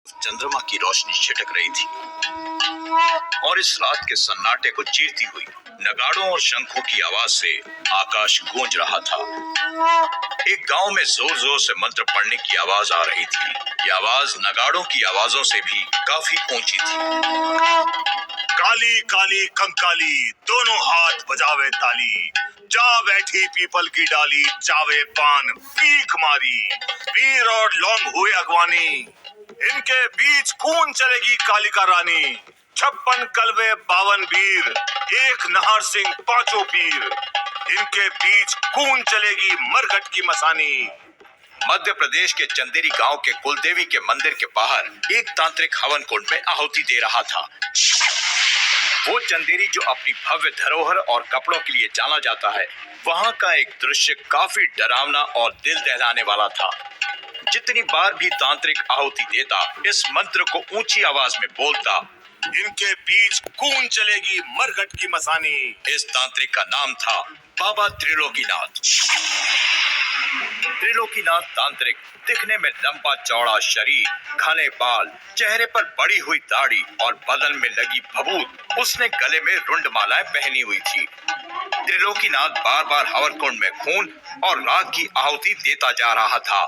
चंद्रमा की रोशनी छिटक रही थी और इस रात के सन्नाटे को चीरती हुई नगाड़ों और शंखों की आवाज से आकाश गूंज रहा था। एक गांव में जोर जोर से मंत्र पढ़ने की आवाज आ रही थी। ये आवाज नगाड़ों की आवाजों से भी काफी ऊंची थी। काली काली कंकाली दोनों हाथ बजावे ताली, जा बैठी पीपल की डाली, चावे पान पीक मारी, वीर और लौंग हुए अगवानी, इनके बीच कौन चलेगी कालिका रानी। 56 कलवे 52 वीर, एक नहार सिंह पांचों पीर, इनके बीच कौन चलेगी मरघट की मसानी। मध्य प्रदेश के चंदेरी गांव के कुलदेवी के मंदिर के बाहर एक तांत्रिक हवन कुंड में आहुति दे रहा था। वो चंदेरी जो अपनी भव्य धरोहर और कपड़ों के लिए जाना जाता है, वहाँ का एक दृश्य काफी डरावना और दिल दहलाने वाला था। जितनी बार भी तांत्रिक आहुति देता, इस मंत्र को ऊंची आवाज में बोलता, इनके बीच कौन चलेगी मरघट की मसानी। इस तांत्रिक का नाम था बाबा त्रिलोकीनाथ। त्रिलोकीनाथ तांत्रिक दिखने में लंबा चौड़ा शरीर, घने बाल, चेहरे पर बड़ी हुई दाढ़ी और बदन में लगी भभूत। उसने गले में रुंड मालाएं पहनी हुई थी। त्रिलोकीनाथ बार बार हवन कुंड में खून और राख की आहुति देता जा रहा था।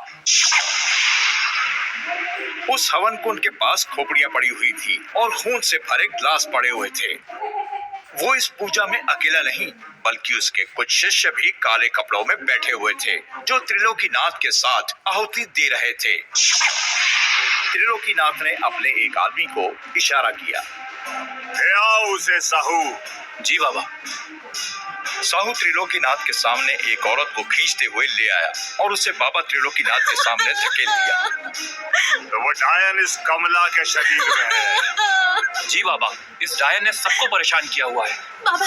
उस हवन कुंड के पास खोपड़ियां पड़ी हुई थी और खून से भरे ग्लास पड़े हुए थे। वो इस पूजा में अकेला नहीं, बल्कि उसके कुछ शिष्य भी काले कपड़ों में बैठे हुए थे, जो त्रिलोकीनाथ के साथ आहुति दे रहे थे। त्रिलोकीनाथ ने अपने एक आदमी को इशारा किया, ले आओ उसे साहू। जी बाबा। साहू त्रिलोकीनाथ के सामने एक औरत को खींचते हुए ले आया और उसे बाबा त्रिलोकीनाथ के सामने धकेल दिया। तो वो डायन इस कमला के शरीर में है। जी बाबा, इस डायन ने सबको परेशान किया हुआ है। बाबा,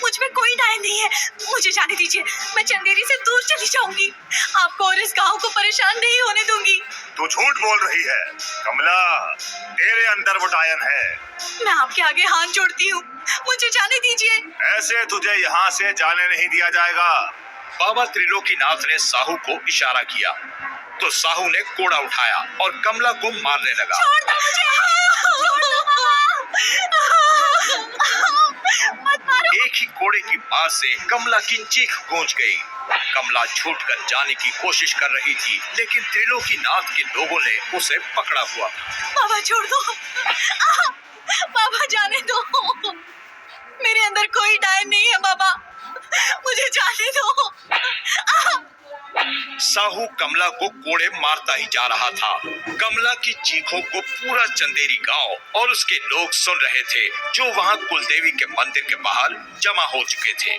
मुझ में कोई डायन नहीं है, मुझे जाने दीजिए। मैं चंदेरी से दूर चली जाऊंगी, आपको और इस गांव को परेशान नहीं होने दूंगी। तू झूठ बोल रही है कमला, तेरे अंदर वो डायन है। मैं आपके आगे हाथ जोड़ती हूँ, मुझे जाने दीजिए। ऐसे तुझे यहाँ से जाने नहीं दिया जाएगा। बाबा त्रिलोकीनाथ ने साहू को इशारा किया तो साहू ने कोड़ा उठाया और कमला को मारने लगा। छोड़ दो मुझे। मत मारो। एक ही कोड़े की मार से कमला की चीख गूंज गई। कमला छूटकर जाने की कोशिश कर रही थी, लेकिन त्रिलोकीनाथ के लोगों ने उसे पकड़ा हुआ। बाबा छोड़ दो, बाबा जाने दो। मेरे अंदर कोई डायन नहीं है बाबा, मुझे जाने दो। साहू कमला को कोड़े मारता ही जा रहा था। कमला की चीखों को पूरा चंदेरी गांव और उसके लोग सुन रहे थे, जो वहां कुलदेवी के मंदिर के बाहर जमा हो चुके थे।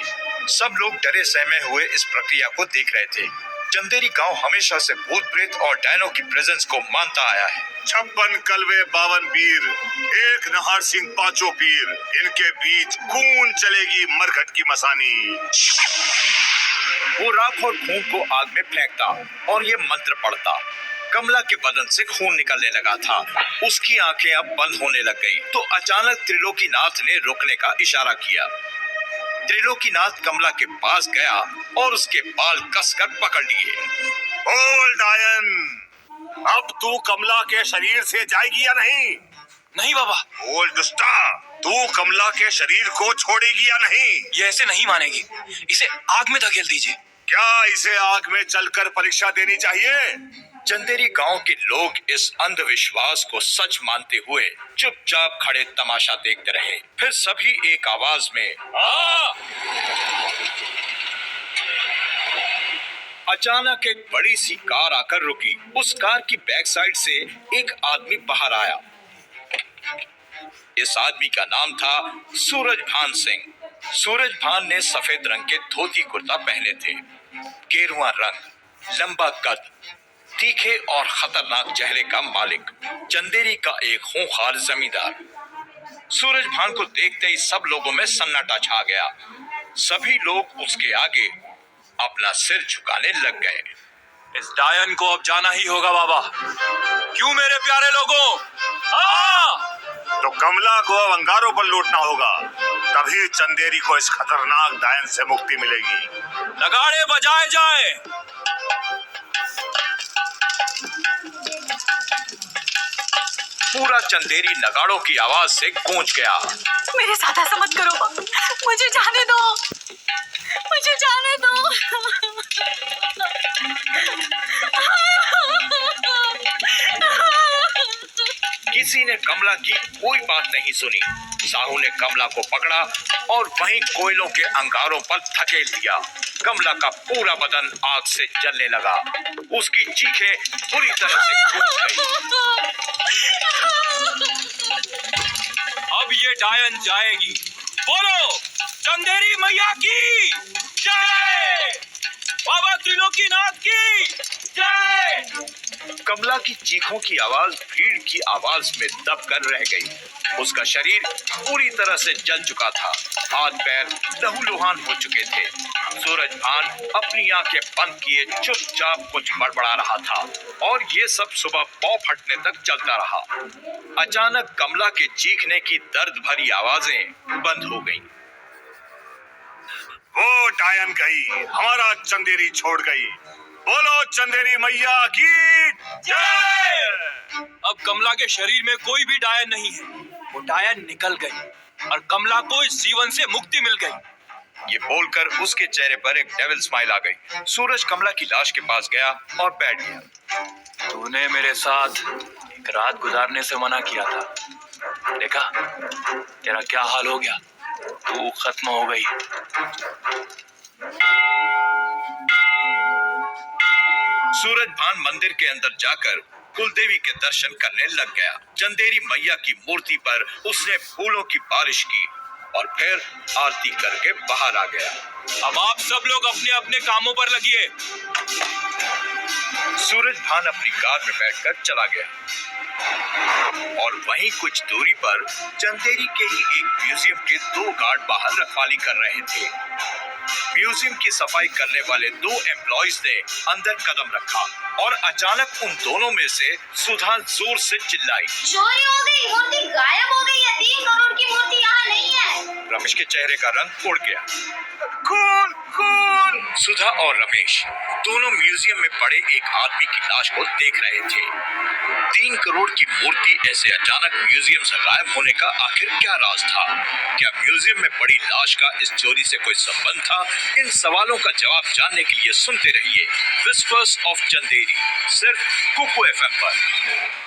सब लोग डरे सहमे हुए इस प्रक्रिया को देख रहे थे। चंदेरी गांव हमेशा से भूत प्रेत और डायनों की प्रेजेंस को मानता आया है। 56 कलवे 52 वीर, एक नहार सिंह पांचों पीर, इनके बीच कौन चलेगी मरघट की मसानी। वो राख और खून को आग में फेंकता और ये मंत्र पढ़ता। कमला के बदन से खून निकलने लगा था। उसकी आंखें अब बंद होने लग गई तो अचानक त्रिलोकीनाथ ने रुकने का इशारा किया। त्रिलोकीनाथ कमला के पास गया और उसके बाल कसकर पकड़ लिए। बोल डायन, अब तू कमला के शरीर से जाएगी या नहीं? नहीं बाबा। बोल दुष्टा, तू कमला के शरीर को छोड़ेगी या नहीं? ये ऐसे नहीं मानेगी, इसे आग में धकेल दीजिए। क्या इसे आग में चलकर परीक्षा देनी चाहिए? चंदेरी गांव के लोग इस अंधविश्वास को सच मानते हुए चुपचाप खड़े तमाशा देखते रहे। फिर सभी एक आवाज में अचानक एक बड़ी सी कार आकर रुकी। उस कार की बैक साइड से एक आदमी बाहर आया। इस आदमी का नाम था सूरजभान सिंह। सूरजभान ने सफेद रंग के धोती कुर्ता पहने थे। गेरुआ रंग, लंबा कद, तीखे और खतरनाक चेहरे का मालिक, चंदेरी का एक खूंखार जमींदार। सूरजभान को देखते ही सब लोगों में सन्नाटा छा गया। सभी लोग उसके आगे अपना सिर झुकाने लग गए। इस डायन को अब जाना ही होगा बाबा। क्यों मेरे प्यारे लोगों? तो कमला को अब अंगारों पर लौटना होगा, तभी चंदेरी को इस खतरनाक डायन से मुक्ति मिलेगी। नगाड़े बजाए जाए। पूरा चंदेरी नगाड़ों की आवाज से गूंज गया। मेरे साथ ऐसा मत करो, मुझे जाने दो, मुझे जाने दो। किसी ने कमला की कोई बात नहीं सुनी। साहू ने कमला को पकड़ा और वहीं कोयलों के अंगारों पर धकेल दिया। कमला का पूरा बदन आग से जलने लगा। उसकी चीखें बुरी तरह से गूंज गई। अब ये डायन जाएगी। बोलो चंदेरी मैया की जय, बाबा त्रिलोकीनाथ की जय। कमला की चीखों की आवाज भीड़ की आवाज में दबकर रह गई। उसका शरीर पूरी तरह से जल चुका था। हाथ पैर लहूलुहान हो चुके थे। सूरजभान अपनी आंखें बंद किए चुपचाप कुछ बड़बड़ा रहा था और ये सब सुबह पौ फटने तक चलता रहा। अचानक कमला के चीखने की दर्द भरी आवाजें बंद हो गईं। वो डायन गई, हमारा चंदेरी छोड़ गई। बोलो चंदेरी मैया की जय। अब कमला के शरीर में कोई भी डायन नहीं है। वो डायन निकल गई और कमला को इस जीवन से मुक्ति मिल गई। ये बोलकर उसके चेहरे पर एक डेविल स्माइल आ गई। सूरज कमला की लाश के पास गया और बैठ गया। तूने मेरे साथ एक रात गुजारने से मना किया था, देखा तेरा क्या हाल हो गया। तू खत्म हो गई। सूरजभान मंदिर के अंदर जाकर कुलदेवी के दर्शन करने लग गया। चंदेरी मैया की मूर्ति पर उसने फूलों की बारिश की और फिर आरती करके बाहर आ गया। अब आप सब लोग अपने अपने कामों पर लगिए। सूरजभान अपनी कार में बैठकर चला गया और वहीं कुछ दूरी पर चंदेरी के ही एक म्यूजियम के 2 गार्ड बाहर रखवाली कर रहे थे। म्यूजियम की सफाई करने वाले 2 एम्प्लॉइज ने अंदर कदम रखा और अचानक उन दोनों में से सुधा जोर से चिल्लाई, चोरी हो गई, मूर्ति गायब हो गई है। 3 करोड़ की मूर्ति यहाँ नहीं है। रमेश के चेहरे का रंग उड़ गया। कौन कौन? सुधा और रमेश दोनों म्यूजियम में पड़े एक आदमी की लाश को देख रहे थे। 3 करोड़ की मूर्ति ऐसे अचानक म्यूजियम से गायब होने का आखिर क्या राज था? क्या म्यूजियम में पड़ी लाश का इस चोरी से कोई संबंध था? इन सवालों का जवाब जानने के लिए सुनते रहिए विस्पर्स ऑफ चंदेरी, सिर्फ कुकू FM पर।